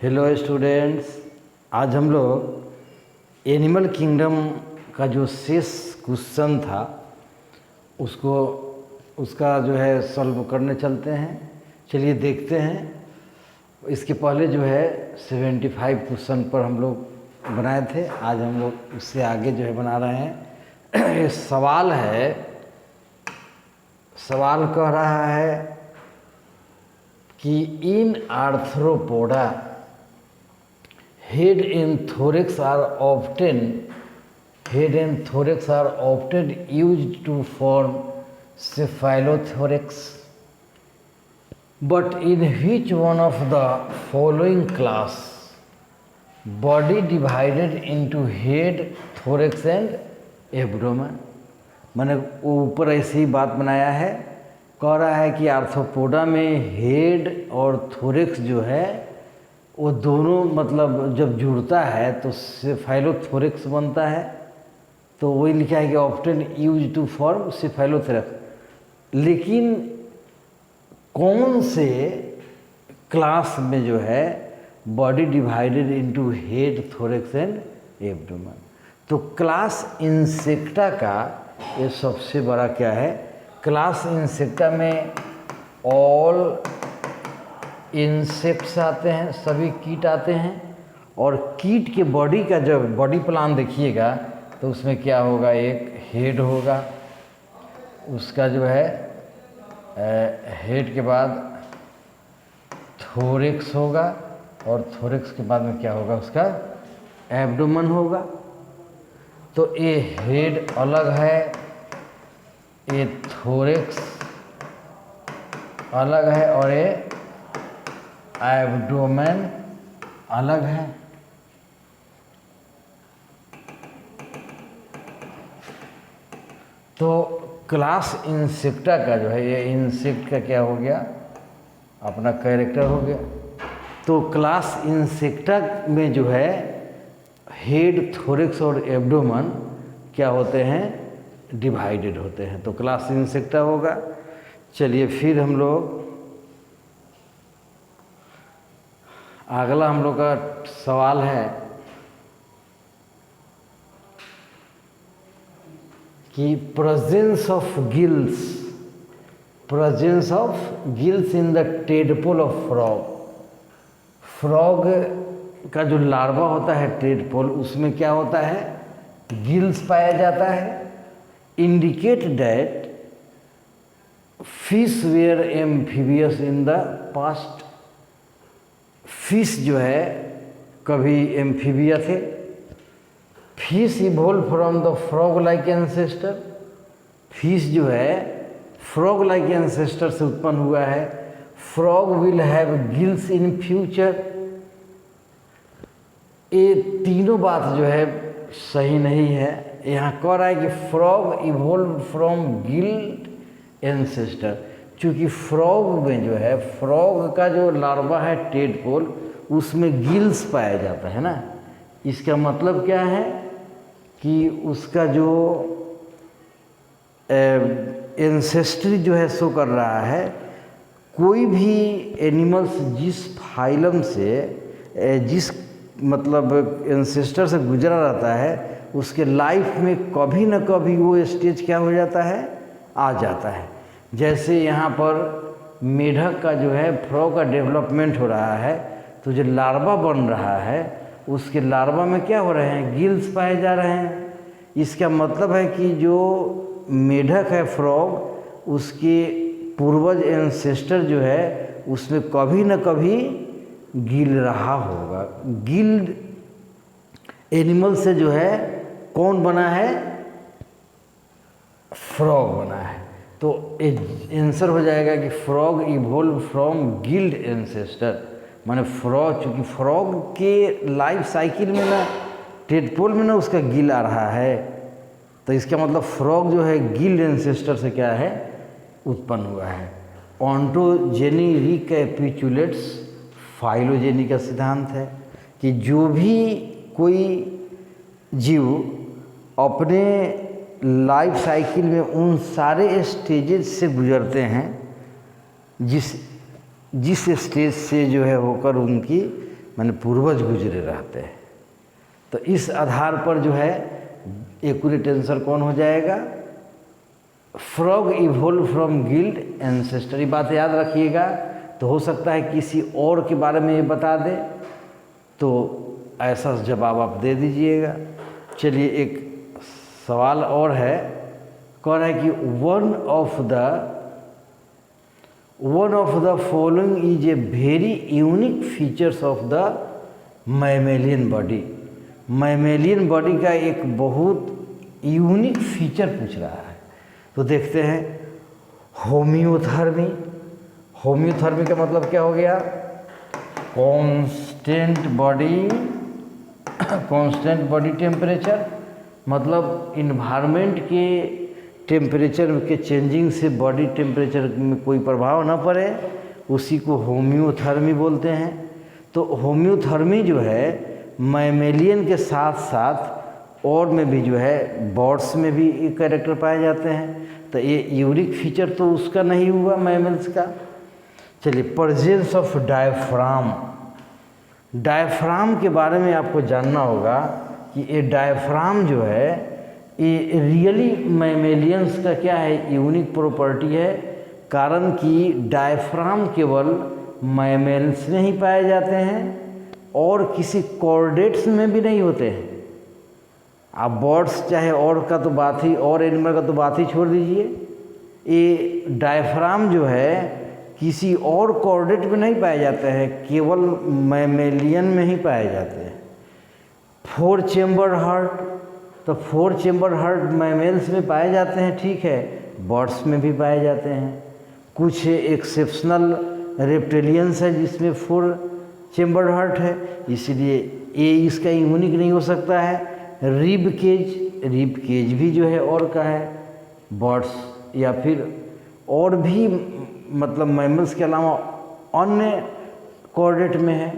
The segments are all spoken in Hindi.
हेलो स्टूडेंट्स, आज हम लोग एनिमल किंगडम का जो शेष क्वेश्चन था उसका जो है सॉल्व करने चलते हैं। चलिए देखते हैं। इसके पहले जो है 75 क्वेश्चन पर हम लोग बनाए थे, आज हम लोग उससे आगे जो है बना रहे हैं। ये सवाल है, सवाल कह रहा है कि इन arthropoda head and thorax are often used to form cephalothorax, but in which one of the following class body divided into head, thorax and abdomen? मैंने वो ऊपर ऐसी ही बात बनाया है, कह रहा है कि आर्थ्रोपोडा में हेड और थोरेक्स जो है वो दोनों मतलब जब जुड़ता है तो सेफाइलोथोरेक्स बनता है। तो वही लिखा है कि ऑफ्टन यूज टू फॉर्म सेफाइलोथोरेक्स, लेकिन कौन से क्लास में जो है body divided into head, thorax and abdomen? तो क्लास इंसेक्टा का ये सबसे बड़ा क्या है, क्लास इंसेक्टा में ऑल इंसेक्ट्स आते हैं, सभी कीट आते हैं। और कीट के बॉडी का जब बॉडी प्लान देखिएगा तो उसमें क्या होगा, एक हेड होगा, उसका जो है हेड के बाद थोरेक्स होगा और थोरेक्स के बाद में क्या होगा, उसका एब्डोमेन होगा। तो ये हेड अलग है, ये थोरेक्स अलग है और ये एब्डोमेन अलग है। तो क्लास इंसेक्टा का जो है, ये इंसेक्ट का क्या हो गया, अपना कैरेक्टर हो गया। तो क्लास इंसेक्टा में जो है हेड, थोरेक्स और एब्डोमेन क्या होते हैं, डिवाइडेड होते हैं। तो क्लास इंसेक्टा होगा। चलिए फिर हम लोग अगला हम लोग का सवाल है कि presence of gills in the tadpole of frog. Frog का जो लार्वा होता है टेडपोल, उसमें क्या होता है, गिल्स पाया जाता है। Indicate that fish were amphibious in the past. Fish जो है कभी एम्फीबिया थे। Fish evolve from the frog like ancestor. Fish जो है फ्रॉग लाइक एंसेस्टर से उत्पन्न हुआ है। Frog will have gills in future. ये तीनों बात जो है सही नहीं है। यहाँ कह रहा है कि frog evolve from guild ancestor. चूँकि फ्रॉग में जो है, फ्रॉग का जो लार्वा है टेडपोल, उसमें गिल्स पाया जाता है ना। इसका मतलब क्या है कि उसका जो एंसेस्ट्री जो है शो कर रहा है। कोई भी एनिमल्स जिस फाइलम से, जिस मतलब एंसेस्टर से गुजरा रहता है, उसके लाइफ में कभी न कभी वो स्टेज क्या हो जाता है, आ जाता है। जैसे यहाँ पर मेढक का जो है फ्रॉग का डेवलपमेंट हो रहा है, तो जो लार्वा बन रहा है उसके लार्वा में क्या हो रहे हैं, गिल्स पाए जा रहे हैं। इसका मतलब है कि जो मेढक है फ्रॉग, उसके पूर्वज एंसेस्टर जो है उसमें कभी न कभी गिल रहा होगा। गिल्ड एनिमल से जो है कौन बना है, फ्रॉग बना है। तो आंसर हो जाएगा कि frog evolve from guild ancestor. माने फ्रॉग, चूँकि फ्रॉग के लाइफ साइकिल में ना, टेडपोल में ना उसका गिल आ रहा है, तो इसका मतलब फ्रॉग जो है गिल्ड एंसेस्टर से क्या है, उत्पन्न हुआ है। ऑन्टोजेनी रिकैपिचुलेट्स फाइलोजेनी का सिद्धांत है कि जो भी कोई जीव अपने लाइफ साइकिल में उन सारे स्टेजेस से गुजरते हैं जिस स्टेज से जो है होकर उनकी माने पूर्वज गुजरे रहते हैं। तो इस आधार पर जो है एक्यूरेट आंसर कौन हो जाएगा? Frog evolve from guild ancestor. ये बात याद रखिएगा। तो हो सकता है किसी और के बारे में ये बता दे, तो ऐसा जवाब आप दे दीजिएगा। चलिए एक सवाल और है, कह रहा है कि one of the following is a very unique features of the mammalian body. Mammalian body का एक बहुत यूनिक फीचर पूछ रहा है। तो देखते हैं, होम्योथर्मी। होम्योथर्मी का मतलब क्या हो गया? कांस्टेंट बॉडी टेम्परेचर, मतलब इन्वायरमेंट के टेम्परेचर के चेंजिंग से बॉडी टेम्परेचर में कोई प्रभाव ना पड़े, उसी को होम्योथर्मी बोलते हैं। तो होम्योथर्मी जो है मैमेलियन के साथ साथ और में भी जो है बर्ड्स में भी एक कैरेक्टर पाए जाते हैं। तो ये यूनिक फीचर तो उसका नहीं हुआ मैमल्स का। चलिए, प्रेजेंस ऑफ डायफ्राम। डायफ्राम के बारे में आपको जानना होगा कि ये डायफ्राम जो है ये रियली मैमेलियंस का क्या है? यूनिक प्रॉपर्टी है। कारण कि डायफ्राम केवल मैमल्स में ही पाए जाते हैं और किसी कॉर्डेट्स में भी नहीं होते हैं। आप बर्ड्स चाहे और का तो बात ही, और एनिमल का तो बात ही छोड़ दीजिए, ये डायफ्राम जो है किसी और कॉर्डेट में नहीं पाए जाते हैं, केवल मैमेलियन में ही पाए जाते हैं। 4 चेम्बर हार्ट, तो 4 चेम्बर हार्ट मैमल्स में पाए जाते हैं, ठीक है, बर्ड्स में भी पाए जाते हैं। कुछ एक्सेप्शनल रेप्टिलियंस है जिसमें 4 चेम्बर हार्ट है, इसलिए ये इसका यूनिक नहीं हो सकता है। रिब केज भी जो है और का है, बर्ड्स या फिर और भी मतलब मैमल्स के अलावा अन्य कॉर्डेट में है।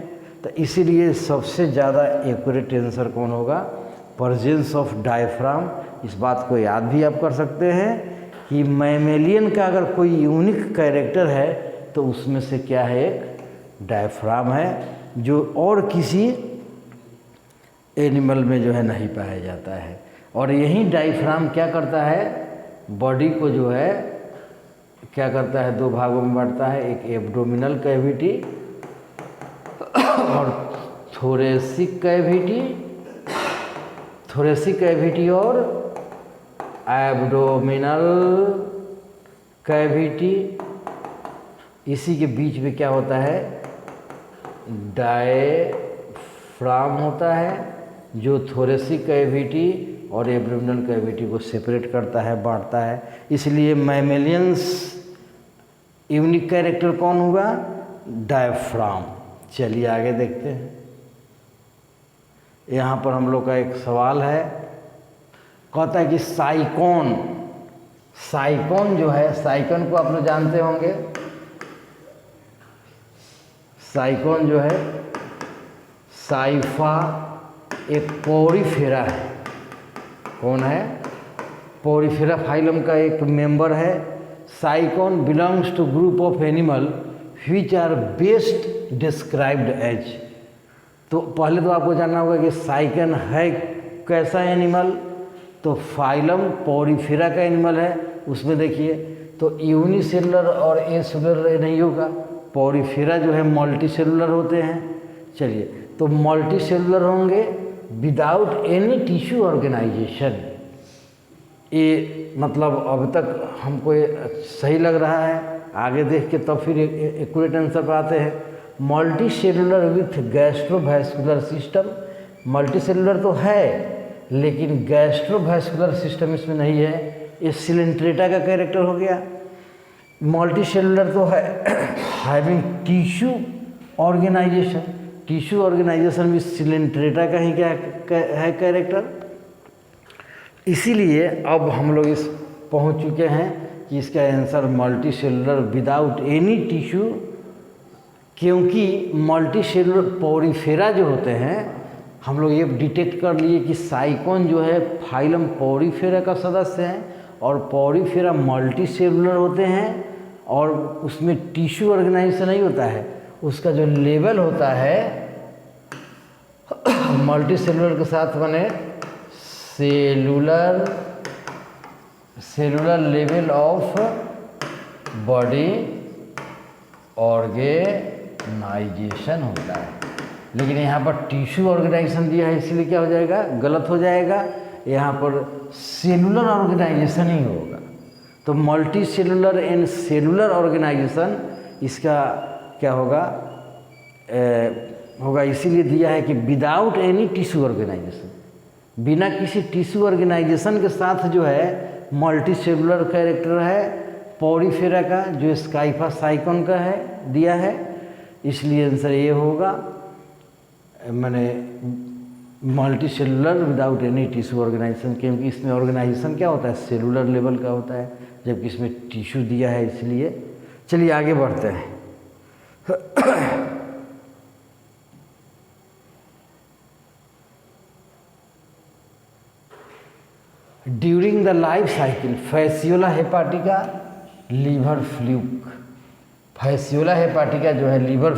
तो इसीलिए सबसे ज़्यादा एक्यूरेट आंसर कौन होगा? Presence of diaphragm. इस बात को याद भी आप कर सकते हैं कि मैमेलियन का अगर कोई यूनिक कैरेक्टर है तो उसमें से क्या है? एक डायफ्राम है, जो और किसी एनिमल में जो है नहीं पाया जाता है। और यही डायफ्राम क्या करता है? बॉडी को जो है क्या करता है? 2 भागों में बांटता है, एक एब्डोमिनल कैविटी और थोरेसिक कैविटी और एब्डोमिनल कैविटी। इसी के बीच में क्या होता है? डायफ्राम होता है, जो थोरेसिक कैविटी और एब्डोमिनल कैविटी को सेपरेट करता है, बांटता है। इसलिए मैमेलियंस यूनिक कैरेक्टर कौन हुआ? डायफ्राम। चलिए आगे देखते हैं। यहाँ पर हम लोग का एक सवाल है, कहता है कि साइकोन जो है, साइकोन को आप लोग जानते होंगे। साइकोन जो है, साइफा एक पोरीफेरा है। कौन है? पोरीफेरा फाइलम का एक मेंबर है। Sycon belongs to group of animal which are best described as. तो पहले तो आपको जानना होगा कि साइकोन है कैसा एनिमल। तो फाइलम पोरीफेरा का एनिमल है। उसमें देखिए तो यूनिसेलुलर और एसेलुलर नहीं होगा, पोरीफेरा जो है मल्टीसेलुलर होते हैं। चलिए, तो मल्टीसेलुलर होंगे विदाउट एनी टिश्यू ऑर्गेनाइजेशन। ये मतलब अब तक हमको ये सही लग रहा है, आगे देख के तब फिर एक्यूरेट आंसर पर आते हैं। Multi cellular with gastrovascular system. Multi cellular तो है लेकिन गैस्ट्रोवैस्कुलर सिस्टम इसमें नहीं है, ये सिलेंट्रेटा का कैरेक्टर हो गया। मल्टी सेलुलर तो है having tissue organisation, tissue organisation भी सिलेंट्रेटा का ही क्या है कैरेक्टर। इसीलिए अब हम लोग इस पहुंच चुके हैं कि इसका answer multi cellular without any tissue, क्योंकि मल्टी सेलुलर पोरीफेरा जो होते हैं, हम लोग ये डिटेक्ट कर लिए कि साइकोन जो है फाइलम पोरीफेरा का सदस्य है और पोरीफेरा मल्टी सेलुलर होते हैं और उसमें टिश्यू ऑर्गेनाइजेशन नहीं होता है। उसका जो लेवल होता है मल्टी सेलुलर के साथ बने cellular level of body organisation होता है। लेकिन यहाँ पर टिश्यू ऑर्गेनाइजेशन दिया है, इसलिए क्या हो जाएगा, गलत हो जाएगा। यहाँ पर सेलुलर ऑर्गेनाइजेशन ही होगा। तो multi cellular and cellular organisation इसका क्या होगा, होगा इसीलिए दिया है कि विदाउट एनी टिश्यू ऑर्गेनाइजेशन, बिना किसी टिश्यू ऑर्गेनाइजेशन के साथ जो है मल्टी सेलुलर कैरेक्टर है पॉरीफेरा का, जो स्काइफा साइकोन का है, दिया है। इसलिए आंसर ये होगा, मैंने multi cellular without any tissue organisation, क्योंकि इसमें ऑर्गेनाइजेशन क्या होता है, सेलुलर लेवल का होता है, जबकि इसमें टिश्यू दिया है, इसलिए। चलिए आगे बढ़ते हैं। During the life cycle Fasciola hepatica liver fluke, Fasciola hepatica जो है लीवर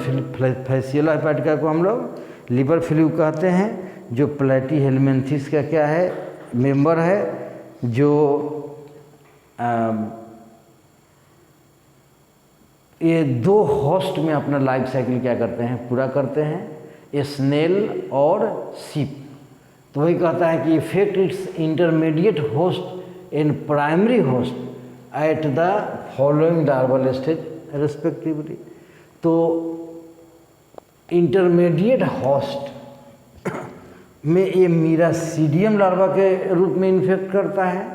फैसियोला हेपाटिका को हम लोग लीवर फ्लूक कहते हैं, जो प्लेटीहेलमिन्थेस का क्या है, मेंबर है, जो ये दो होस्ट में अपना लाइफ साइकिल क्या करते हैं, पूरा करते हैं, स्नेल और सीप। तो वही कहता है कि effect its intermediate host and primary host at the following larval stage respectively. तो इंटरमीडिएट होस्ट में ये मीरासीडियम लार्वा के रूप में इन्फेक्ट करता है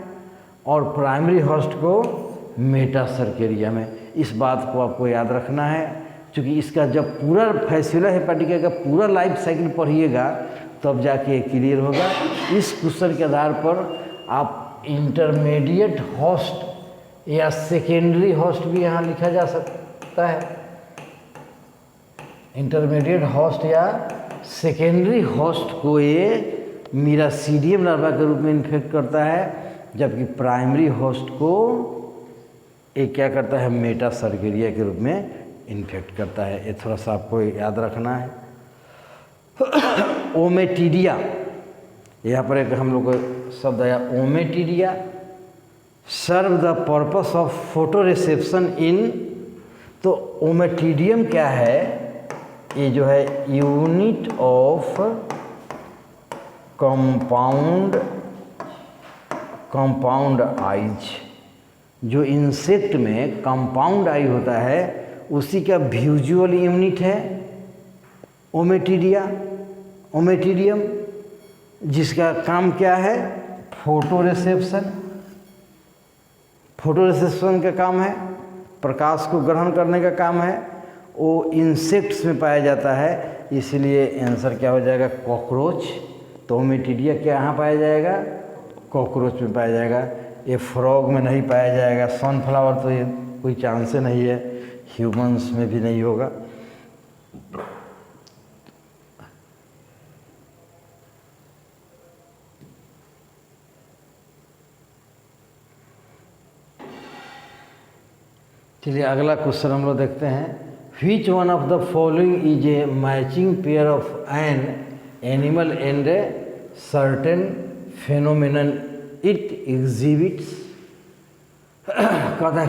और प्राइमरी होस्ट को मेटासर्केरिया में। इस बात को आपको याद रखना है, क्योंकि इसका जब पूरा फैसियोला हेपाटिका का पूरा लाइफ साइकिल पढ़िएगा तब जाके ये क्लियर होगा। इस क्वेश्चन के आधार पर आप इंटरमीडिएट होस्ट या सेकेंडरी होस्ट भी यहाँ लिखा जा सकता है। इंटरमीडिएट होस्ट या सेकेंडरी होस्ट को ये मीरासीडियम लार्वा के रूप में इन्फेक्ट करता है, जबकि प्राइमरी होस्ट को ये क्या करता है, मेटासर्केरिया के रूप में इन्फेक्ट करता है। ये थोड़ा सा आपको याद रखना है। ओमेटीडिया, यहाँ पर एक हम लोग को शब्द आया ommatidia, serve the purpose of photo reception in. तो ओमेटीडियम क्या है, ये जो है यूनिट ऑफ कंपाउंड आइज, जो इंसेक्ट में कंपाउंड आई होता है उसी का विजुअल यूनिट है ओमेटीडियम, जिसका काम क्या है, फोटो रिसेप्शन का काम है, प्रकाश को ग्रहण करने का काम है। वो इंसेक्ट्स में पाया जाता है, इसलिए आंसर क्या हो जाएगा, कॉकरोच। तो ओमेटीडिया क्या यहाँ पाया जाएगा, कॉकरोच में पाया जाएगा। ये फ्रॉग में नहीं पाया जाएगा, सनफ्लावर तो ये कोई चांस ही नहीं है, ह्यूमंस में भी नहीं होगा। चलिए अगला क्वेश्चन हम लोग देखते हैं। Which one of the following is a matching pair of an animal and a certain phenomenon it exhibits. कहता है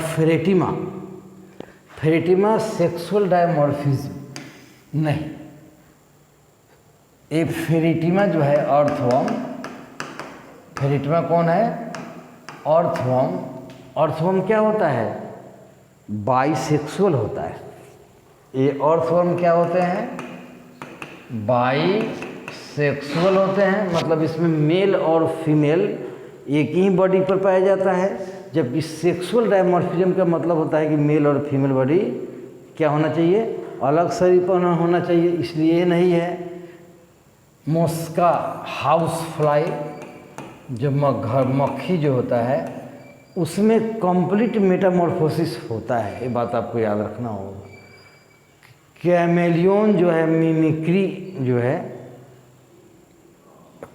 फेरेटिमा सेक्सुअल डायमॉर्फिज्म नहीं, ये फेरेटिमा जो है अर्थवर्म, फेरेटिमा कौन है, अर्थवर्म क्या होता है, बाइसेक्सुअल होता है। ये अर्थवर्म क्या होते हैं, बाइसेक्सुअल होते हैं, मतलब इसमें मेल और फीमेल एक ही बॉडी पर पाया जाता है, जबकि सेक्सुअल डायमॉर्फिज्म का मतलब होता है कि मेल और फीमेल बॉडी क्या होना चाहिए, अलग शरीर पर होना चाहिए, इसलिए नहीं है। मस्का हाउस फ्लाई, जो मक्खी जो होता है उसमें कंप्लीट मेटामॉर्फोसिस होता है, ये बात आपको याद रखना होगा। कैमेलियन जो है मिमिक्री जो है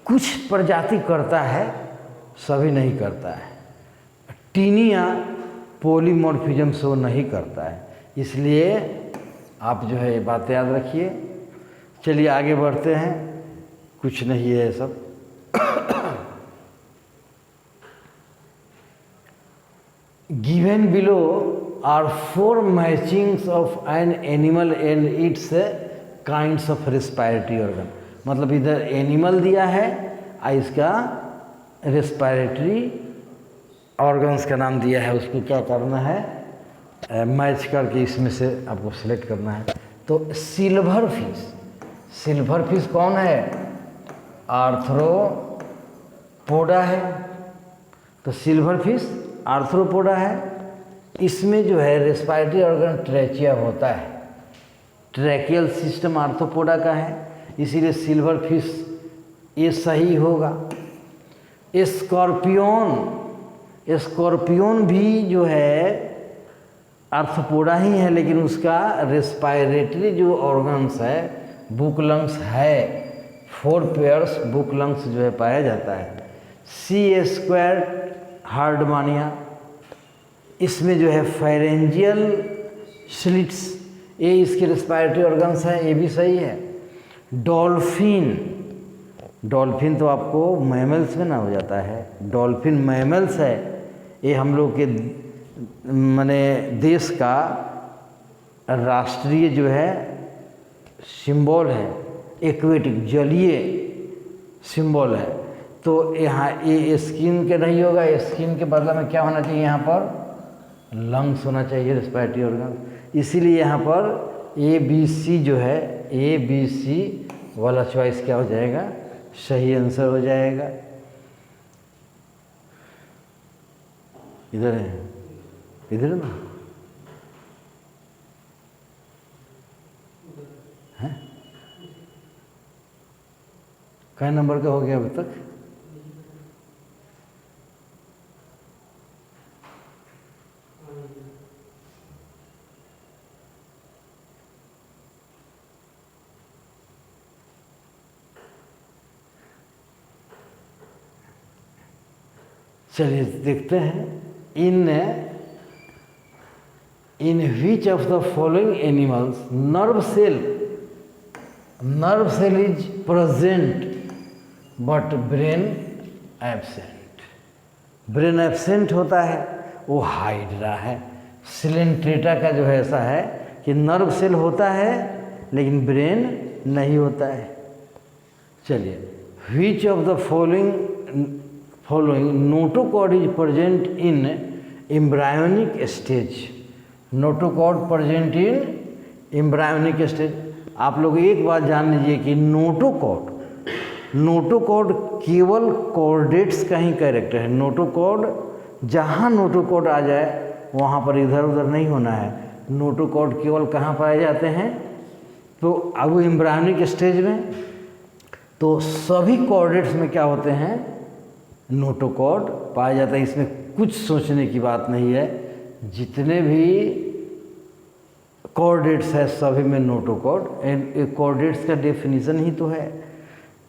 कुछ प्रजाति करता है, सभी नहीं करता है। टीनिया पॉलीमॉर्फिज्म से वो नहीं करता है, इसलिए आप जो है ये बात याद रखिए। चलिए आगे बढ़ते हैं। कुछ नहीं है ये सब। Given below are 4 matchings of an animal and its kinds of respiratory organ. मतलब इधर एनिमल दिया है और इसका रेस्पायरेटरी ऑर्गन्स का नाम दिया है, उसको क्या करना है मैच करके इसमें से आपको सिलेक्ट करना है। तो सिल्वर फिश कौन है? आर्थ्रोपोडा है। तो सिल्वर फिश आर्थ्रोपोडा है। इसमें जो है रेस्पायरेटरी ऑर्गन ट्रेचिया होता है। ट्रैकियल सिस्टम आर्थ्रोपोडा का है, इसीलिए सिल्वर फिश ये सही होगा। स्कॉर्पियोन भी जो है आर्थ्रोपोडा ही है, लेकिन उसका रेस्पायरेटरी जो ऑर्गन्स है बुक लंग्स है, 4 पेयर्स बुक लंग्स जो है पाया जाता है। सी स्क्वायर हार्डमानिया, इसमें जो है फेरेंजियल स्लिट्स, ये इसके रेस्पायरेटरी ऑर्गन्स हैं, ये भी सही है। डॉल्फिन तो आपको मैमल्स में ना हो जाता है, डॉल्फिन मैमल्स है। ये हम लोग के माने देश का राष्ट्रीय जो है सिंबल है, एक्वेटिक जलीय सिंबल है। तो यहाँ ये स्किन के नहीं होगा, स्किन के बदला में क्या होना चाहिए? यहाँ पर लंग्स होना चाहिए, रेस्पिरेटरी ऑर्गन। इसीलिए यहाँ पर ABC जो है, ABC वाला चॉइस क्या हो जाएगा? सही आंसर हो जाएगा। इधर है, इधर ना है। क्या नंबर का हो गया अभी तक? चलिए देखते हैं। In which of the following animals nerve cell is present but brain absent. Brain absent होता है, वो हाइड्रा है। सिलेंट्रेटा का जो है ऐसा है कि नर्व सेल होता है लेकिन ब्रेन नहीं होता है। चलिए, विच of the following notochord is present in embryonic stage। Notochord present in embryonic stage. आप लोग एक बात जान लीजिए कि नोटोकॉर्ड केवल कॉर्डेट्स का ही कैरेक्टर है। नोटोकॉर्ड, जहाँ नोटोकॉर्ड आ जाए वहाँ पर इधर उधर नहीं होना है। नोटोकॉर्ड केवल कहाँ पाए जाते हैं? तो अब एम्ब्रायोनिक स्टेज में तो सभी कॉर्डेट्स में क्या होते हैं? नोटोकॉर्ड पाया जाता है। इसमें कुछ सोचने की बात नहीं है, जितने भी कॉर्डेट्स है सभी में नोटोकॉर्ड। एंड कॉर्डेट्स का डेफिनेशन ही तो है।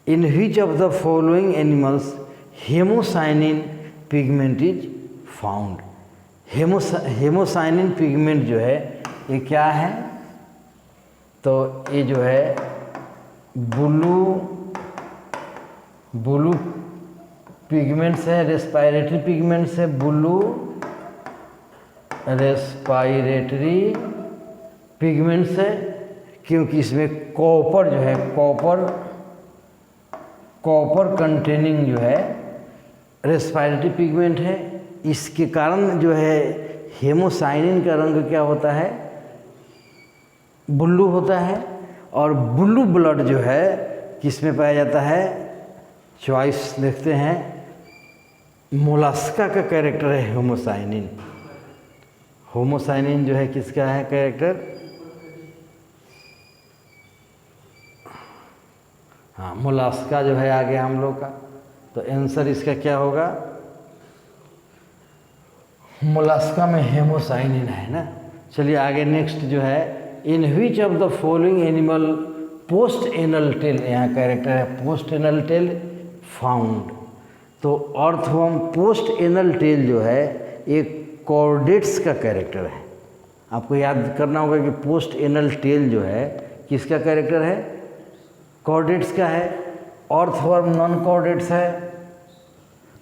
In which of the following animals haemocyanin pigment is found. Haemocyanin pigment जो है ये क्या है? तो ये जो है ब्लू पिगमेंट्स है, रेस्पिरेटरी पिगमेंट्स है, ब्लू रेस्पिरेटरी पिगमेंट्स है, क्योंकि इसमें कॉपर जो है, कॉपर कंटेनिंग जो है रेस्पिरेटरी पिगमेंट है। इसके कारण जो है हेमोसाइनिन का रंग क्या होता है? ब्लू होता है। और ब्लू ब्लड जो है किसमें पाया जाता है? चॉइस देखते हैं, मोलास्का का कैरेक्टर है होमोसाइनिन। होमोसाइनिन जो है किसका है कैरेक्टर? हाँ, मोलास्का जो है आ गया हम लोग का। तो आंसर इसका क्या होगा? मोलास्का में हेमोसाइनिन है ना। चलिए आगे नेक्स्ट जो है, in which of the following animal post anal tail, यहाँ कैरेक्टर है पोस्ट एनल टेल फाउंड। तो अर्थवर्म पोस्ट एनल टेल जो है एक कॉर्डेट्स का कैरेक्टर है। आपको याद करना होगा कि पोस्ट एनल टेल जो है किसका कैरेक्टर है? कॉर्डेट्स का है। अर्थवर्म नॉन कॉर्डेट्स है,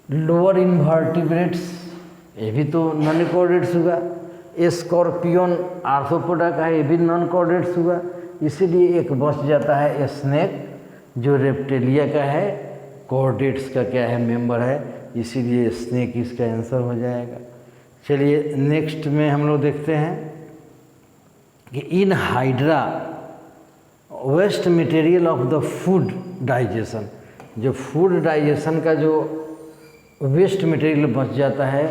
लोअर इन्वर्टिब्रेट्स ये भी तो नॉन कॉर्डेट्स हुआ, स्कॉर्पियन आर्थ्रोपोडा का है ये भी नॉन कॉर्डेट्स हुआ, इसीलिए एक बच जाता है स्नेक जो रेप्टेलिया का है, कॉर्डेट्स का क्या है मेंबर है, इसीलिए स्नेक इसका आंसर हो जाएगा। चलिए नेक्स्ट में हम लोग देखते हैं कि in hydra waste material of the food digestion, जो फूड डाइजेशन का जो वेस्ट मटेरियल बच जाता है,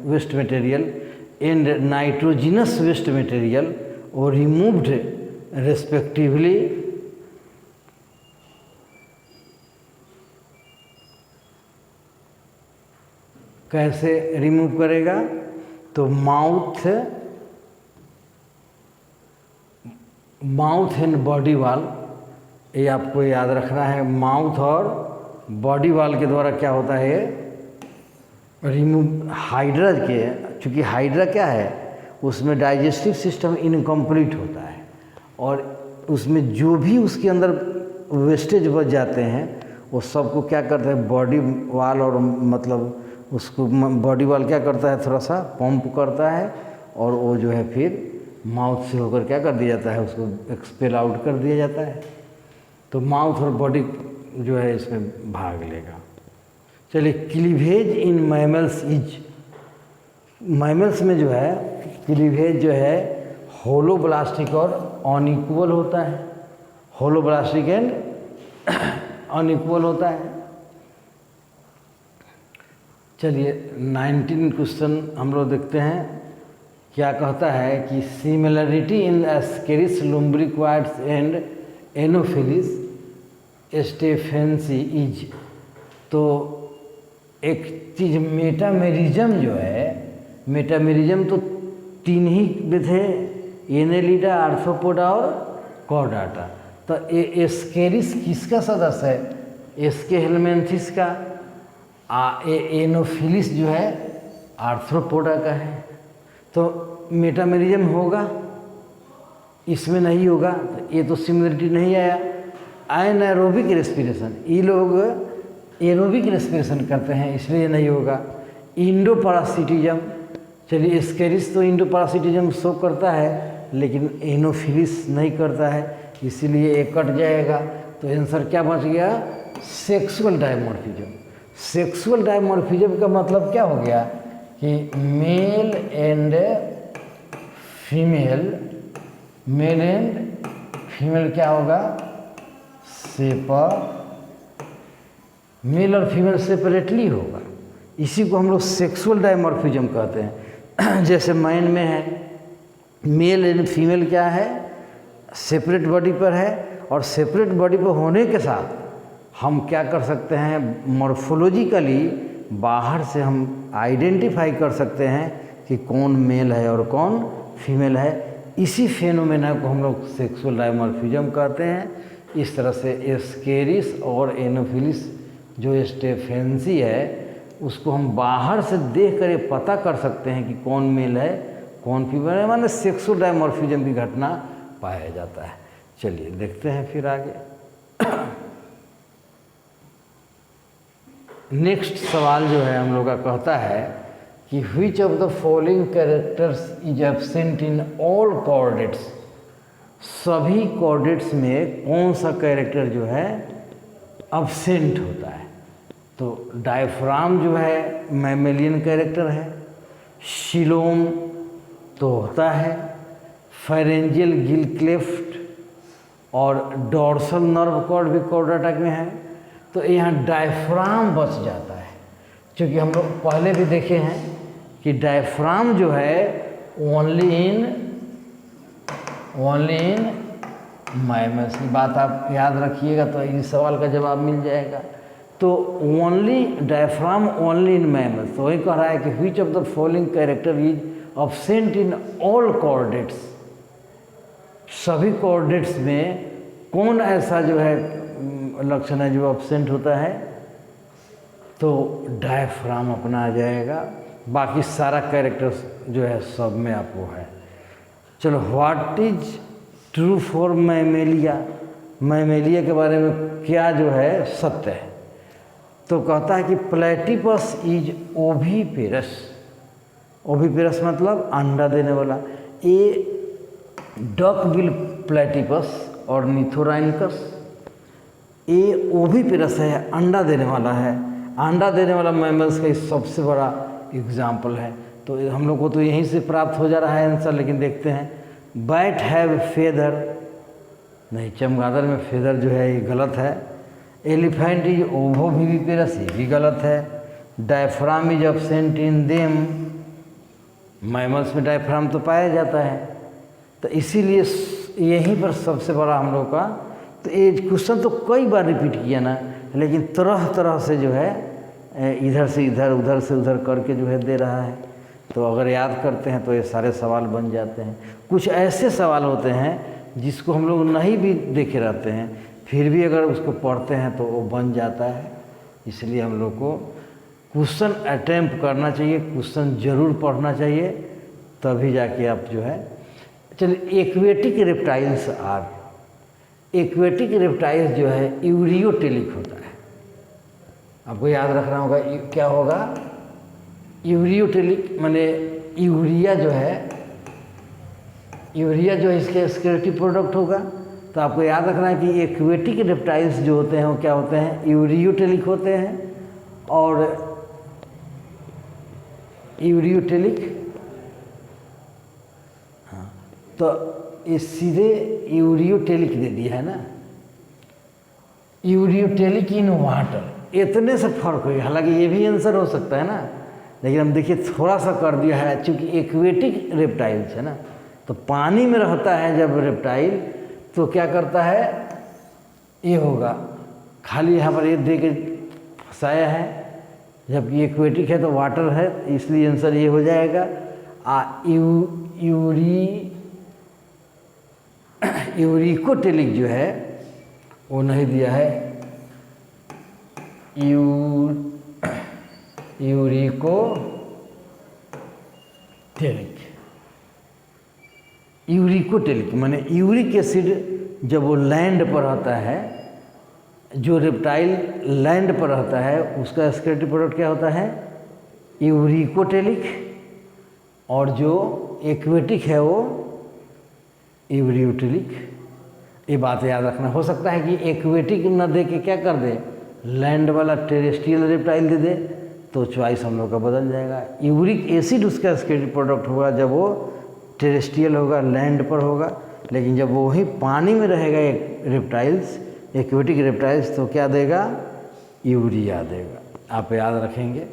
waste material and nitrogenous waste material are removed respectively कैसे रिमूव करेगा, तो माउथ एंड बॉडी वाल, ये आपको याद रखना है। माउथ और बॉडी वाल के द्वारा क्या होता है रिमूव हाइड्रा के, चूँकि हाइड्रा क्या है उसमें डाइजेस्टिव सिस्टम इनकम्प्लीट होता है और उसमें जो भी उसके अंदर वेस्टेज बच जाते हैं वो सबको क्या करता है बॉडी वाल, और मतलब उसको बॉडी वाल क्या करता है थोड़ा सा पंप करता है और वो जो है फिर माउथ से होकर क्या कर दिया जाता है उसको एक्सपेल आउट कर दिया जाता है। तो माउथ और बॉडी जो है इसमें भाग लेगा। चलिए cleavage in mammals is, mammals में जो है क्लीवेज जो है होलोब्लास्टिक और अनइक्वल होता है, होलोब्लास्टिक एंड अनइक्वल होता है। चलिए 19 क्वेश्चन हम लोग देखते हैं क्या कहता है कि similarity in Ascaris lumbricoides and Anopheles stephensi is, तो एक चीज़ मेटामेरिज्म जो है, मेटामेरिज्म तो तीन ही थे, एनेलिडा, आर्थ्रोपोडा और कॉर्डाटा। तो एस्केरिस किसका सदस्य है, एस्केहेलमेंथिस का, एनोफिलिस जो है आर्थ्रोपोडा का है। तो मेटामेरिज्म होगा, इसमें नहीं होगा, तो ये तो सिमिलरिटी नहीं आया। एनारोबिक रेस्पिरेशन, ये लोग एरोबिक रेस्पिरेशन करते हैं इसलिए नहीं होगा। इंडो पैरासिटिज्म, चलिए एस्केरिस तो इंडो पैरासिटिज्म शो करता है लेकिन एनोफिलिस नहीं करता है, इसीलिए ये कट जाएगा। तो आंसर क्या बच गया, सेक्सुअल डायमॉर्फिज्म। सेक्सुअल डायमॉर्फिज्म का मतलब क्या हो गया कि male and female, male and female क्या होगा सेपर, मेल और फीमेल सेपरेटली होगा, इसी को हम लोग सेक्सुअल डायमॉर्फिज्म कहते हैं। जैसे मैन में है मेल एंड फीमेल क्या है सेपरेट बॉडी पर है, और सेपरेट बॉडी पर होने के साथ हम क्या कर सकते हैं मॉर्फोलॉजिकली बाहर से हम आइडेंटिफाई कर सकते हैं कि कौन मेल है और कौन फीमेल है। इसी फेनोमेना को हम लोग सेक्सुअल डायमॉर्फिज्म कहते हैं। इस तरह से एस्केरिस और एनोफिलिस जो स्टेफेंसी है उसको हम बाहर से देख कर ये पता कर सकते हैं कि कौन मेल है कौन फीमेल है, माने सेक्सुअल डायमॉर्फिज्म की घटना पाया जाता है। चलिए देखते हैं फिर आगे। नेक्स्ट सवाल जो है हम लोग का कहता है कि which of the following characters is absent in all chordates, सभी कॉर्डेट्स में कौन सा कैरेक्टर जो है एब्सेंट होता है। तो डायफ्राम जो है मैमेलियन कैरेक्टर है, शिलोम तो होता है, फेरेंजियल गिल क्लेफ्ट और डॉर्सल नर्व कॉर्ड भी कॉर्डाटा में है। तो यहाँ डायफ्राम बच जाता है, क्योंकि हम लोग पहले भी देखे हैं कि डायफ्राम जो है ओनली इन मैमल्स की बात आप याद रखिएगा तो इस सवाल का जवाब मिल जाएगा। तो only diaphragm only in mammals, तो वही कह रहा है कि which of the following character is absent in all chordates, सभी कॉर्डेट्स में कौन ऐसा जो है लक्षण है जो एब्सेंट होता है, तो डायफ्राम अपना आ जाएगा। बाकी सारा कैरेक्टर्स जो है सब में आपको है। चलो what is true for Mammalia, Mammalia के बारे में क्या जो है सत्य है। तो कहता है कि प्लेटिपस इज ओविपेरस। ओविपेरस मतलब अंडा देने वाला। ये डक बिल प्लेटिपस और निथोराइनिकस, ये ओविपेरस है, अंडा देने वाला है। अंडा देने वाला मैमल्स का सबसे बड़ा एग्जाम्पल है। तो हम लोग को तो यहीं से प्राप्त हो जा रहा है आंसर, लेकिन देखते हैं। बैट हैव फेदर, नहीं, चमगादड़ में फेदर जो है ये गलत है। एलिफेंट इज ओविपेरस, ये भी गलत है। Diaphragm is absent in them, mammals में डायफ्राम तो पाया जाता है। तो इसीलिए यहीं पर सबसे बड़ा हम लोग का, तो ये क्वेश्चन तो कई बार रिपीट किया ना, लेकिन तरह तरह से जो है इधर से इधर उधर से उधर करके जो है दे रहा है। तो अगर याद करते हैं तो ये सारे सवाल बन जाते हैं। कुछ ऐसे सवाल होते हैं जिसको हम लोग नहीं भी देखे रहते हैं, फिर भी अगर उसको पढ़ते हैं तो वो बन जाता है। इसलिए हम लोग को क्वेश्चन अटैम्प्ट करना चाहिए, क्वेश्चन ज़रूर पढ़ना चाहिए, तभी जाके आप जो है। चलिए, aquatic reptiles are, aquatic reptiles जो है यूरियोटेलिक होता है। आपको याद रखना होगा क्या होगा, यूरियोटेलिक माने यूरिया जो है, यूरिया जो है इसके सिक्योरिटी प्रोडक्ट होगा। तो आपको याद रखना है कि एक्वेटिक रेप्टाइल्स जो होते हैं वो क्या होते हैं, यूरियोटेलिक होते हैं। और यूरियोटेलिक, हाँ, तो ये सीधे यूरियोटेलिक दे दिया है ना, यूरियोटेलिक इन वाटर, इतने से फर्क होगा। हालांकि ये भी आंसर हो सकता है ना, लेकिन हम देखिए थोड़ा सा कर दिया है, चूँकि एक्वेटिक रेप्टाइल्स है ना, तो पानी में रहता है जब रेप्टाइल, तो क्या करता है, ये होगा खाली यहाँ पर ये दे के फंसाया है, जबकि एक्वेटिक है तो वाटर है, इसलिए आंसर ये हो जाएगा। यूरिकोटेलिक जो है वो नहीं दिया है, यूरिकोटेलिक माने यूरिक एसिड जब वो लैंड पर रहता है, जो रेप्टाइल लैंड पर रहता है उसका सिक्योरिटी प्रोडक्ट क्या होता है, यूरिकोटेलिक, और जो एक्वेटिक है वो यूरियोटेलिक। ये बात याद रखना। हो सकता है कि एक्वेटिक न दे के क्या कर दे, लैंड वाला टेरेस्ट्रियल रेप्टाइल दे दे, तो चॉइस हम लोग का बदल जाएगा। यूरिक एसिड उसका सिक्योरिटी प्रोडक्ट होगा जब वो टेरेस्ट्रियल होगा, लैंड पर होगा। लेकिन जब वो वही पानी में रहेगा एक रेप्टाइल्स, एक्वेटिक रेप्टाइल्स, तो क्या देगा, यूरिया देगा। आप याद रखेंगे।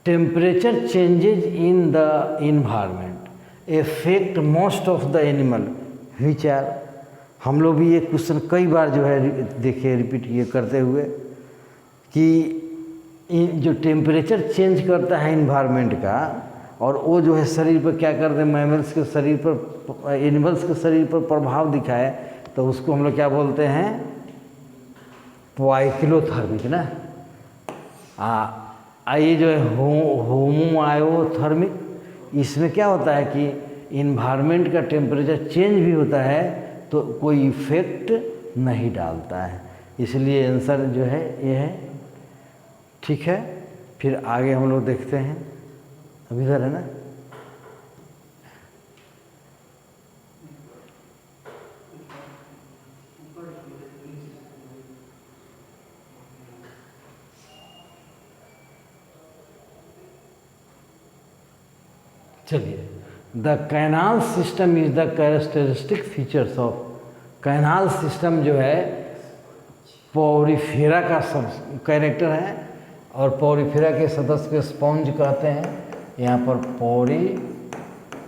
Temperature changes in the environment affect most of the animal which are. हम लोग भी ये क्वेश्चन कई बार जो है देखे, रिपीट किए करते हुए, कि जो टेम्परेचर चेंज करता है इन्वायरमेंट का, और वो जो है शरीर पर क्या कर दे, मैमल्स के शरीर पर, एनिमल्स के शरीर पर प्रभाव दिखाए, तो उसको हम लोग क्या बोलते हैं, पाइक्लोथर्मिक ना। ये जो है होमोआयोथर्मिक, इसमें क्या होता है कि इन्वायरमेंट का टेम्परेचर चेंज भी होता है तो कोई इफेक्ट नहीं डालता है, इसलिए आंसर जो है ये है। ठीक है, फिर आगे हम लोग देखते हैं। अभी इधर है ना, चलिए। The canal system is the characteristic features of, canal system जो है पॉरीफेरा का सब कैरेक्टर है, और पॉरीफेरा के सदस्य को स्पॉन्ज कहते हैं। यहाँ पर पॉरी,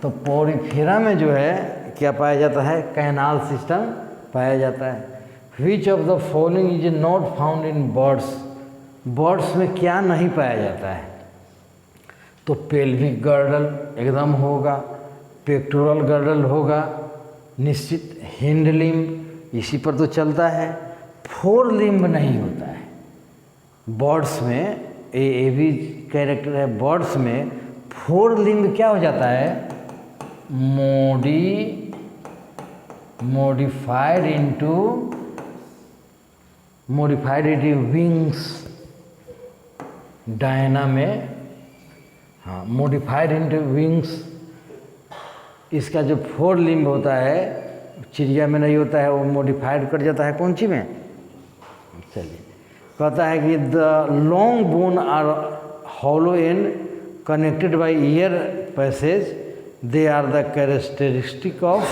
तो पॉरीफेरा में जो है क्या पाया जाता है, कैनाल सिस्टम पाया जाता है। विच of the following is not found in birds, birds में क्या नहीं पाया जाता है, तो पेल्विक गर्डल एकदम होगा, पेक्टोरल गर्डल होगा निश्चित, हिंड लिम्ब इसी पर तो चलता है, फोर लिम्ब नहीं होता है बर्ड्स में। ये भी कैरेक्टर है, बर्ड्स में फोर लिम्ब क्या हो जाता है, modified into wings डायना में, हाँ modified into wings। इसका जो 4 लिम्ब होता है चिड़िया में नहीं होता है, वो मॉडिफाइड कर जाता है कौन सी में। चलिए कहता है कि the long bone are hollow and connected by air passage, they are the characteristic of,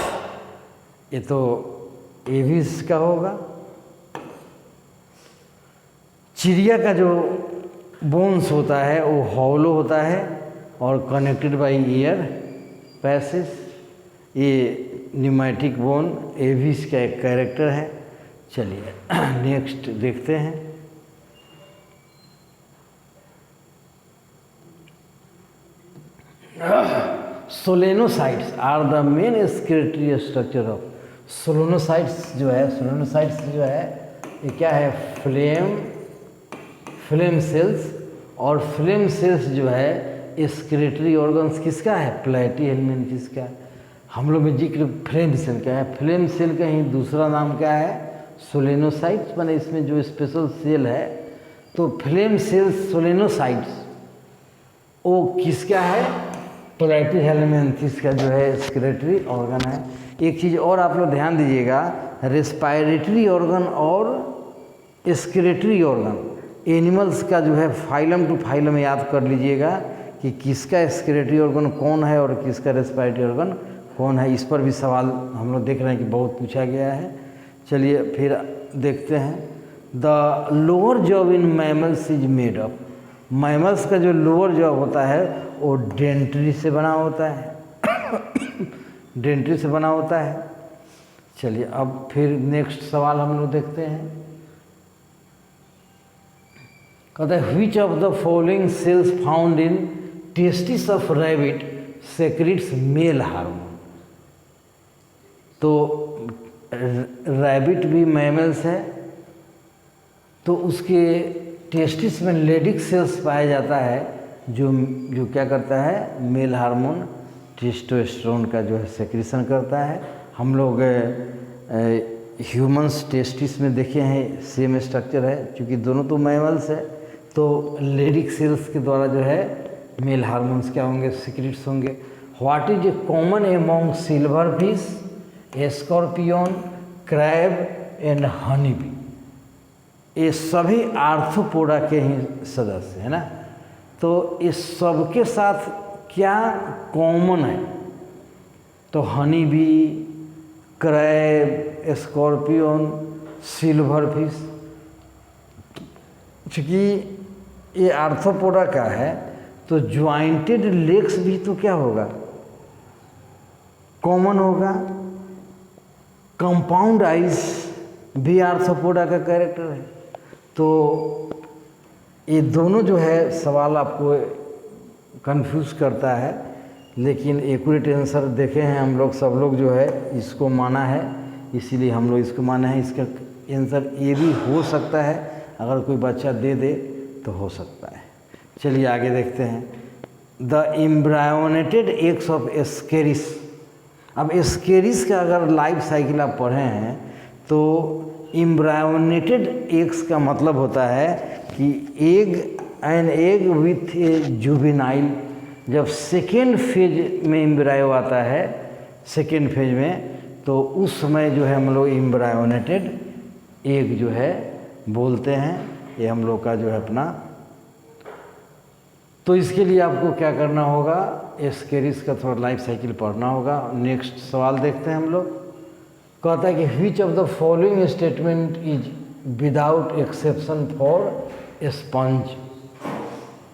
ये तो एविस का होगा। चिड़िया का जो बोन्स होता है वो हॉलो होता है और कनेक्टेड बाय ईयर पैसेज, ये न्यूमेटिक बोन एविस का एक कैरेक्टर है। चलिए नेक्स्ट देखते हैं। Solenocytes are the main excretory structure of, solenocytes जो है ये क्या है, फ्लेम सेल्स, और फ्लेम सेल्स जो है स्केलेटरी ऑर्गन्स किसका है, प्लेटी हेलमिन्थिस का। हम लोग में जिक्र फ्लेम सेल का है, फ्लेम सेल का ही दूसरा नाम क्या है, सोलेनोसाइट्स, माने इसमें जो स्पेशल सेल है। तो फ्लेम सेल्स सोलेनोसाइट्स वो किसका है, प्लेटी हेलमिन्थिस का जो है स्केलेटरी ऑर्गन है। एक चीज़ और आप लोग ध्यान दीजिएगा, रेस्पायरेटरी ऑर्गन और स्केलेटरी ऑर्गन, एनिमल्स का जो है फाइलम टू फाइलम याद कर लीजिएगा कि किसका स्केलेटरी ऑर्गन कौन है और किसका रेस्पायरेटरी ऑर्गन कौन है। इस पर भी सवाल हम लोग देख रहे हैं कि बहुत पूछा गया है। चलिए फिर देखते हैं, the lower job in mammals is made of, mammals का जो लोअर जॉब होता है वो डेंट्री से बना होता है डेंट्री से बना होता है। चलिए अब फिर नेक्स्ट सवाल हम लोग देखते हैं। कहता है which of the following sales found in testis of rabbit secrets male hormone. तो रैबिट भी मैमल्स है, तो उसके टेस्टिस में लेडिक सेल्स पाया जाता है जो क्या करता है, मेल हार्मोन टेस्टोस्टेरोन का जो है सेक्रेशन करता है। हम लोग ह्यूमंस टेस्टिस में देखे हैं सेम स्ट्रक्चर है, क्योंकि दोनों तो मैमल्स है, तो लेडिक सेल्स के द्वारा जो है मेल हार्मोन्स क्या होंगे, सीक्रेट्स होंगे। What is a common among silver fish, scorpion, crab and honey bee, ये सभी आर्थ्रोपोडा के ही सदस्य है ना। तो इस सबके साथ क्या कॉमन है, तो honey bee, crab, scorpion, silver fish, चूँकि ये आर्थ्रोपोडा का है तो ज्वाइंटेड लेग्स भी तो क्या होगा, कॉमन होगा। कंपाउंड आइज भी आर्थ्रोपोडा का कैरेक्टर है। तो ये दोनों जो है सवाल आपको कंफ्यूज करता है, लेकिन एक्यूरेट आंसर देखे हैं हम लोग, सब लोग जो है इसको माना है, इसीलिए हम लोग इसको माना है। इसका आंसर ये भी हो सकता है, अगर कोई बच्चा दे दे तो हो सकता है। चलिए आगे देखते हैं। The embryonated eggs of Ascaris. अब एस्केरिस का अगर लाइफ साइकिल आप पढ़े हैं तो एम्ब्रायोनेटेड एग्स का मतलब होता है कि an egg with A juvenile, जब सेकेंड फेज में एम्ब्रायो आता है, सेकेंड फेज में, तो उस समय जो है हम लोग एम्ब्रायोनेटेड एग जो है बोलते हैं। ये हम लोग का जो है अपना, तो इसके लिए आपको क्या करना होगा, एस्केरिस का थोड़ा लाइफ साइकिल पढ़ना होगा। नेक्स्ट सवाल देखते हैं हम लोग। कहता है कि which of the following statement is without exception for sponge.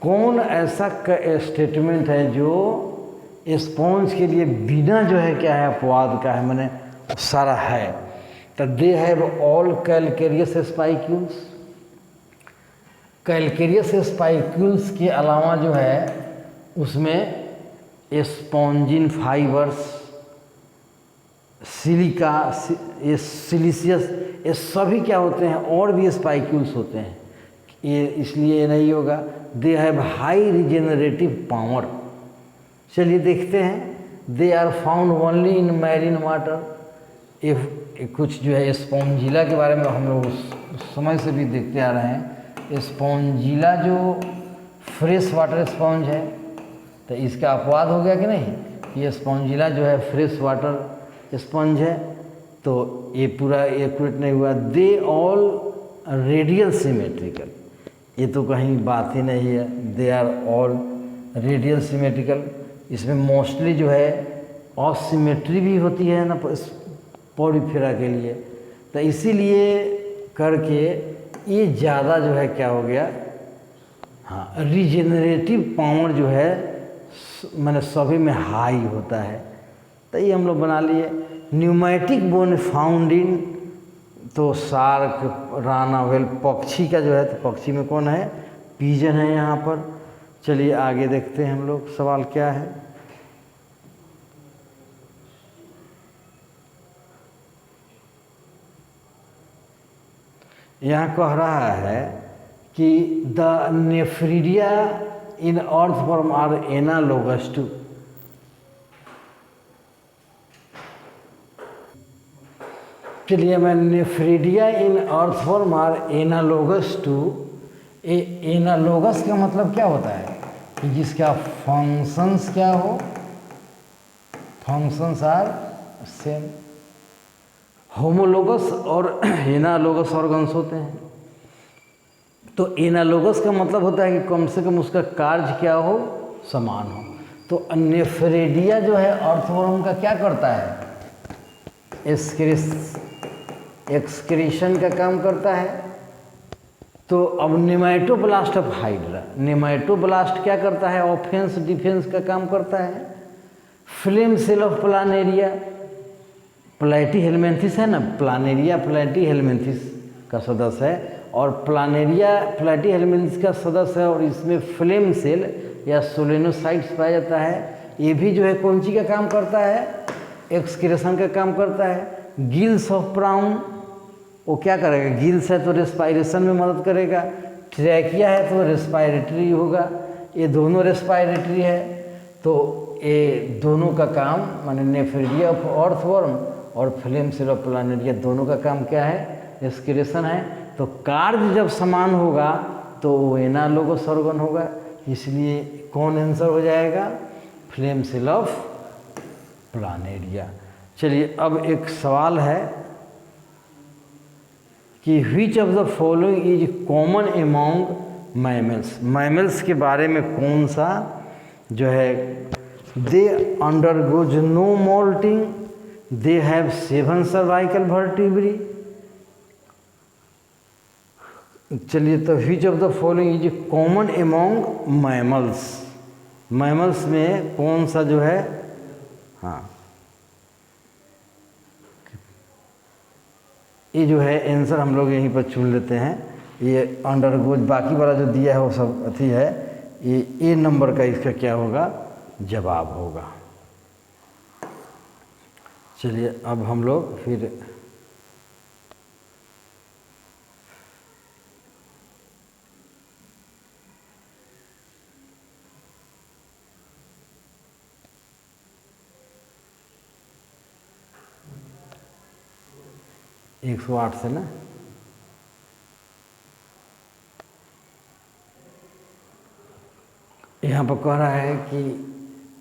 कौन ऐसा स्टेटमेंट है जो स्पॉन्ज के लिए बिना जो है क्या है, अपवाद का है, मैंने सारा है। तो they have all calcareous spicules. Calcareous spicules के अलावा जो है उसमें स्पॉन्जिन फाइबर्स, सिलिका, ये सिलिशियस, ये सभी क्या होते हैं, और भी स्पाइक्यूल्स होते हैं। ये इसलिए ये नहीं होगा। They have high regenerative power. चलिए देखते हैं, they are found only in marine water. If कुछ जो है स्पॉन्जिला के बारे में हम लोग उस समय से भी देखते आ रहे हैं। स्पॉन्जिला जो फ्रेश वाटर स्पॉन्ज है, तो इसका अपवाद हो गया कि नहीं। ये स्पॉन्जिला जो है फ्रेश वाटर स्पंज है, तो ये पूरा एक्यूरेट नहीं हुआ। दे ऑल रेडियल सिमेट्रिकल, ये तो कहीं बात ही नहीं है। They are all radial symmetrical. इसमें मोस्टली जो है असिमेट्री भी होती है ना पॉलीफेरा के लिए, तो इसीलिए करके ये ज़्यादा जो है क्या हो गया, हाँ, रिजेनरेटिव पावर जो है मैंने सभी में हाई होता है। तो ये हम लोग बना लिए। न्यूमेटिक बोन फाउंड इन, तो शार्क, राना वेल, पक्षी का जो है, तो पक्षी में कौन है, पीजन है यहाँ पर। चलिए आगे देखते हैं हम लोग सवाल क्या है। यहाँ कह रहा है कि the nephridia in earthworm are analogous to. चलिए, मैं nephridia in earthworm are analogous to. Analogous का मतलब क्या होता है कि जिसका फंक्शंस क्या हो, फंक्शंस आर सेम। होमोलोगस और एनालोगस ऑर्गन्स होते हैं। तो एनालोगस का मतलब होता है कि कम से कम उसका कार्य क्या हो, समान हो। तो नेफ्रिडिया जो है अर्थवर्म का क्या करता है, एक्सक्रीशन का काम करता है। तो अब नेमाटोब्लास्ट ऑफ हाइड्रा, नेमाटोब्लास्ट क्या करता है, ऑफेंस डिफेंस का काम करता है। Flame cell of Planaria, Platyhelminthes है ना, प्लानेरिया प्लैटीहेल्मिन्थिस का सदस्य है, और प्लानेरिया प्लैटीहेल्मिन्थिस का सदस्य है, और इसमें फ्लेम सेल या सोलेनोसाइट्स पाया जाता है। ये भी जो है कौन सी का काम करता है, एक्सक्रेशन का काम करता है। गिल्स ऑफ प्राउन, वो क्या करेगा, गिल्स है तो रेस्पायरेशन में मदद करेगा, ट्रैकिया है तो रेस्पायरेटरी होगा, ये दोनों रेस्पायरेटरी है। तो ये दोनों का काम माने नेफ्रिडिया ऑफ अर्थवर्म और फ्लेम सेल ऑफ प्लानेरिया दोनों का काम क्या है, एक्सक्रेशन है। तो कार्य जब समान होगा तो वो एनालोगस ऑर्गन होगा, इसलिए कौन आंसर हो जाएगा, फ्लेम सेल ऑफ प्लानेरिया। चलिए अब एक सवाल है कि which of the following is common among mammals. Mammals के बारे में कौन सा जो है, they undergo no moulting, they have 7 cervical vertebrae. चलिए, तो which of the following is common among mammals, mammals में कौन सा जो है, हाँ, ये जो है आंसर हम लोग यहीं पर चुन लेते हैं। ये अंडरगोज, बाकी वाला जो दिया है वो सब अथी है, ये ए नंबर का इसका क्या होगा, जवाब होगा। चलिए अब हम लोग फिर एक 108 से ना, यहाँ पर कह रहा है कि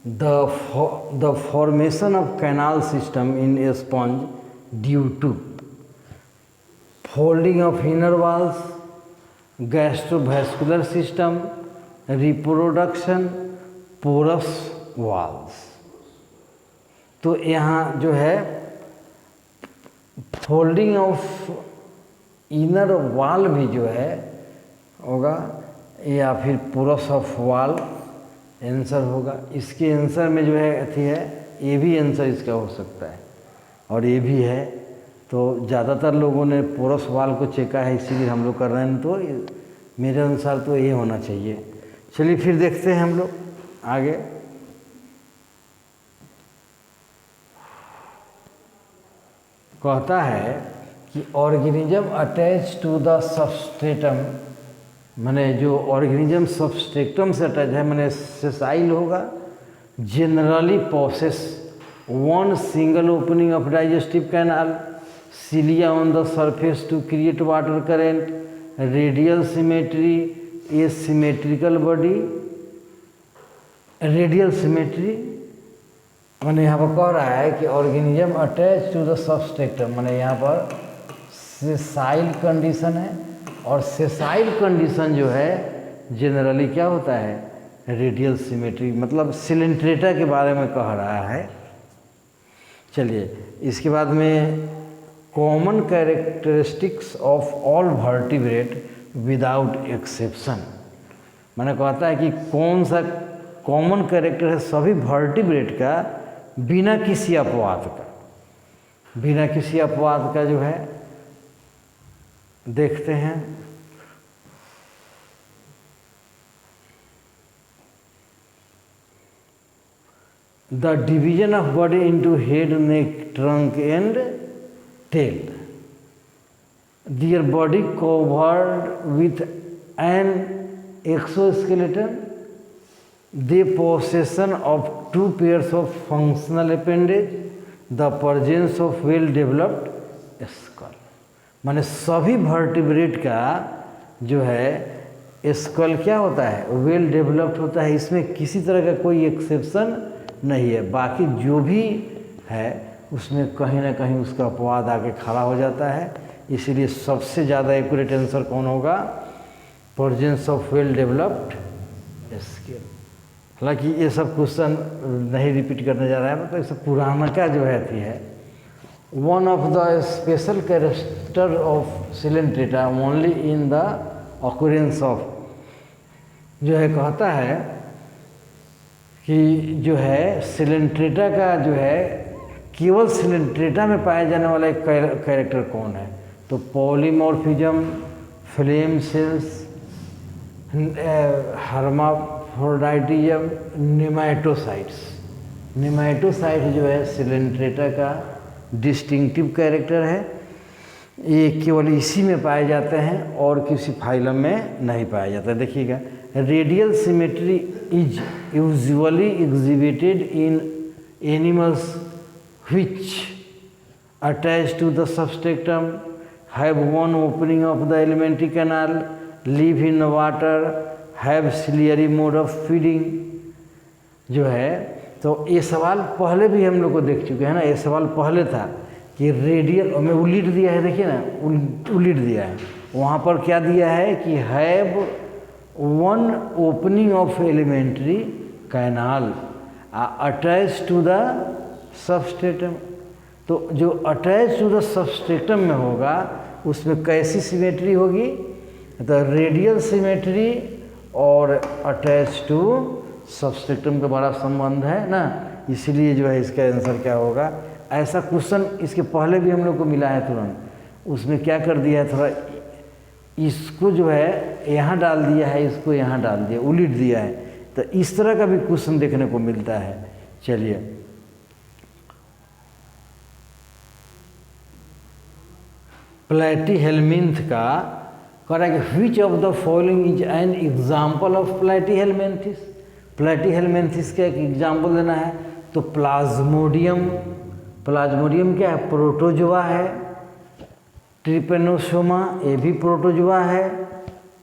the formation of canal system in a sponge due to folding of inner walls, gastrovascular system, reproduction, porous walls. तो यहाँ जो है फोल्डिंग ऑफ इनर वॉल भी जो है होगा, या फिर पोरस ऑफ वॉल आंसर होगा। इसके आंसर में जो है अथी है, ये भी आंसर इसका हो सकता है और ये भी है। तो ज़्यादातर लोगों ने पोरस वॉल को चेका है, इसीलिए हम लोग कर रहे हैं। तो मेरे अनुसार तो ये होना चाहिए। चलिए फिर देखते हैं हम लोग आगे। कहता है कि organism attach to the substratum, माने जो ऑर्गेनिज्म सबस्ट्रेटम से अटैच है, माने सेसाइल होगा, generally possess one single opening of digestive canal, cilia on the surface to create water current, radial symmetry, asymmetrical body, radial symmetry मैंने यहाँ पर कह रहा है कि ऑर्गेनिज्म अटैच टू द सबस्ट्रेक्टम, मैंने यहाँ पर सेसाइल कंडीशन है, और सेसाइल कंडीशन जो है जनरली क्या होता है, रेडियल सिमेट्री, मतलब सिलेंट्रेटा के बारे में कह रहा है। चलिए इसके बाद में common characteristics of all vertebrate without exception, मैंने कहता है कि कौन सा कॉमन कैरेक्टर है सभी वर्टिब्रेट का बिना किसी अपवाद का, बिना किसी अपवाद का जो है देखते हैं। The division of body into head, neck, trunk and tail, their body covered with an exoskeleton, the possession of two pairs of functional appendage, the presence of well developed skull, माने सभी वर्टिब्रेट का जो है स्कल क्या होता है, वेल डेवलप्ड होता है, इसमें किसी तरह का कोई एक्सेप्शन नहीं है। बाकी जो भी है उसमें कहीं ना कहीं उसका अपवाद आके खड़ा हो जाता है, इसीलिए सबसे ज़्यादा एक्यूरेट आंसर कौन होगा, presence of well developed skill. हालांकि ये सब क्वेश्चन नहीं रिपीट करने जा रहा है, मतलब सब पुराना का जो है थी है। One of the special character of Coelenterata only in the occurrence of, जो है कहता है कि जो है सिलेंट्रेटा का जो है केवल सिलेंट्रेटा में पाया जाने वाला एक कैरेक्टर कौन है, तो पॉलीमॉर्फिज्म, फ्लेम सेल्स, हर्माफ्रोडाइटिज्म, निमैटोसाइट्स। निमैटोसाइट जो है सिलेंट्रेटा का डिस्टिंक्टिव कैरेक्टर है, ये केवल इसी में पाए जाते हैं और किसी फाइलम में नहीं पाया जाता। देखिएगा, radial symmetry is usually exhibited in animals which attached to the substratum, have one opening of the alimentary canal, live in water, have ciliary mode of feeding। जो है तो ये सवाल पहले भी हम लोग को देख चुके हैं ना, ये सवाल पहले था कि रेडियल में उलीट दिया है, देखिए ना उलीट दिया है, वहाँ पर क्या दिया है कि have one opening of alimentary canal attach to the substratum. तो जो अटैच टू द सबस्ट्रेटम में होगा उसमें कैसी सिमेट्री होगी, तो रेडियल सिमेट्री और अटैच टू सबस्ट्रेटम का बड़ा संबंध है ना, इसलिए जो है इसका आंसर क्या होगा। ऐसा क्वेश्चन इसके पहले भी हम लोग को मिला है तुरंत, उसमें क्या कर दिया है, थोड़ा इसको जो है यहाँ डाल दिया है, इसको यहाँ डाल दिया, उलट दिया है, तो इस तरह का भी क्वेश्चन देखने को मिलता है। चलिए प्लैटीहेल्मिन्थ का कह रहा है कि which of the following is an example of Platyhelminthes. Platyhelminthes का एक एग्जाम्पल देना है, तो प्लाज्मोडियम, प्लाज्मोडियम क्या है, प्रोटोजोआ है। ट्रिपेनोसोमा ये भी प्रोटोजोआ है।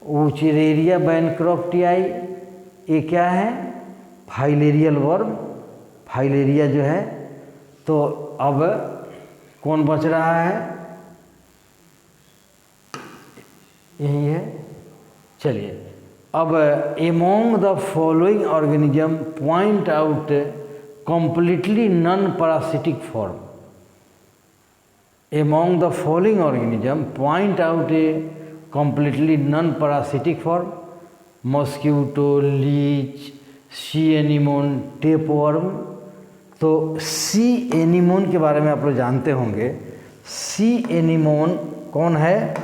ऊचिरेरिया बैनक्रॉफ्टियाई ये क्या है, फाइलेरियल वर्म, फाइलेरिया जो है। तो अब कौन बच रहा है, यही है। चलिए अब among the following organism point out completely non parasitic form. Among the following organism point out a completely non parasitic form. Mosquito, leech, sea anemone, tapeworm. तो सी एनीमोन के बारे में आप लोग जानते होंगे। सी एनीमोन कौन है,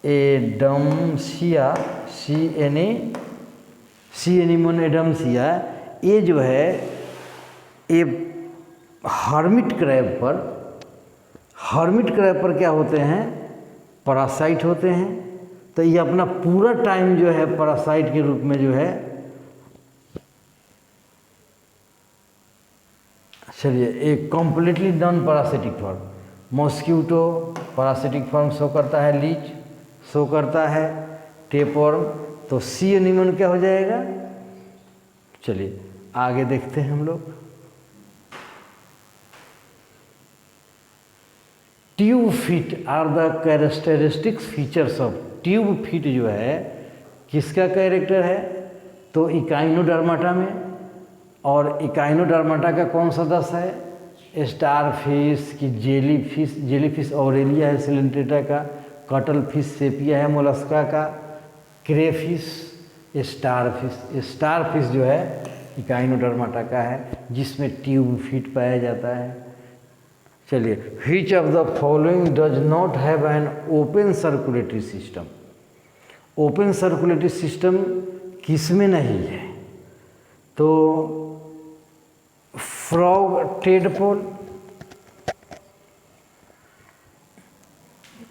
एडम्सिया, सी एनीमोन एडम्सिया। ये जो है ये हर्मिट क्रैब पर क्या होते हैं, पैरासाइट होते हैं। तो ये अपना पूरा टाइम जो है पैरासाइट के रूप में जो है चलिए, एक completely non parasitic form, mosquito parasitic form show करता है, लीच शो करता है, टेपवर्म, तो सी एनिमल क्या हो जाएगा। चलिए आगे देखते हैं हम लोग। Tube feet are the characteristics features of, tube feet जो है किसका कैरेक्टर है, तो इकाइनोडर्माटा में, और इकाइनोडर्माटा का कौन सदस्य है, स्टार फिश की जेली फिश ऑरेलिया है सिलेंट्रेटा का, कटल फिश सेपिया है मोलस्का का, क्रेफिश, स्टार फिश जो है इकाइनोडर्माटा का है, जिसमें ट्यूब फीट पाया जाता है। चलिए, which of the following does not have an open circulatory system, open circulatory system किसमें नहीं है, तो फ्रॉग टेडपोल,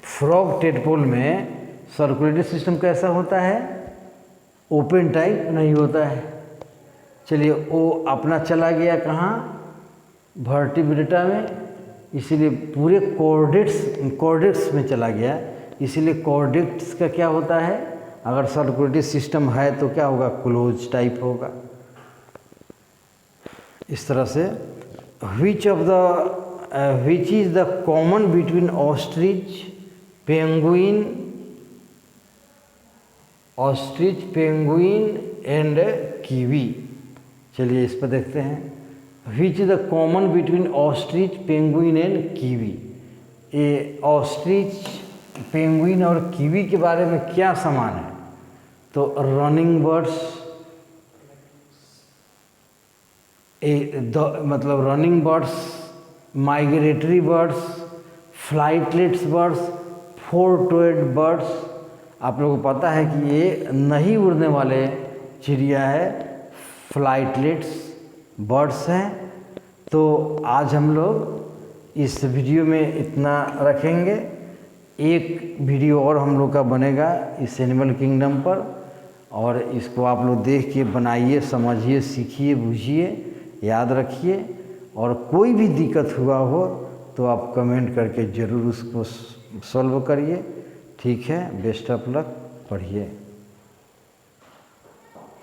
फ्रॉग टेडपोल में सर्कुलेटरी सिस्टम कैसा होता है, ओपन टाइप नहीं होता है। चलिए, वो अपना चला गया कहाँ, वर्टिब्रेटा में, इसीलिए पूरे कॉर्डेट्स में चला गया, इसीलिए कॉर्डेट्स का क्या होता है, अगर सर्कुलेटरी सिस्टम है तो क्या होगा, क्लोज टाइप होगा। इस तरह से which is the common between ostrich, penguin and kiwi. चलिए इस पर देखते हैं, which is the common between ostrich, penguin and kiwi. ये ऑस्ट्रिच, पेंगुइन और कीवी के बारे में क्या समान है, तो रनिंग बर्ड्स, मतलब running birds, migratory birds, flightless birds, four toed birds. आप लोगों को पता है कि ये नहीं उड़ने वाले चिड़िया है, फ्लाइटलेट्स बर्ड्स हैं। तो आज हम लोग इस वीडियो में इतना रखेंगे, एक वीडियो और हम लोग का बनेगा इस एनिमल किंगडम पर, और इसको आप लोग देख के बनाइए, समझिए, सीखिए, बूझिए, याद रखिए, और कोई भी दिक्कत हुआ हो तो आप कमेंट करके ज़रूर उसको सॉल्व करिए। ठीक है, बेस्ट ऑफ लक, पढ़िए।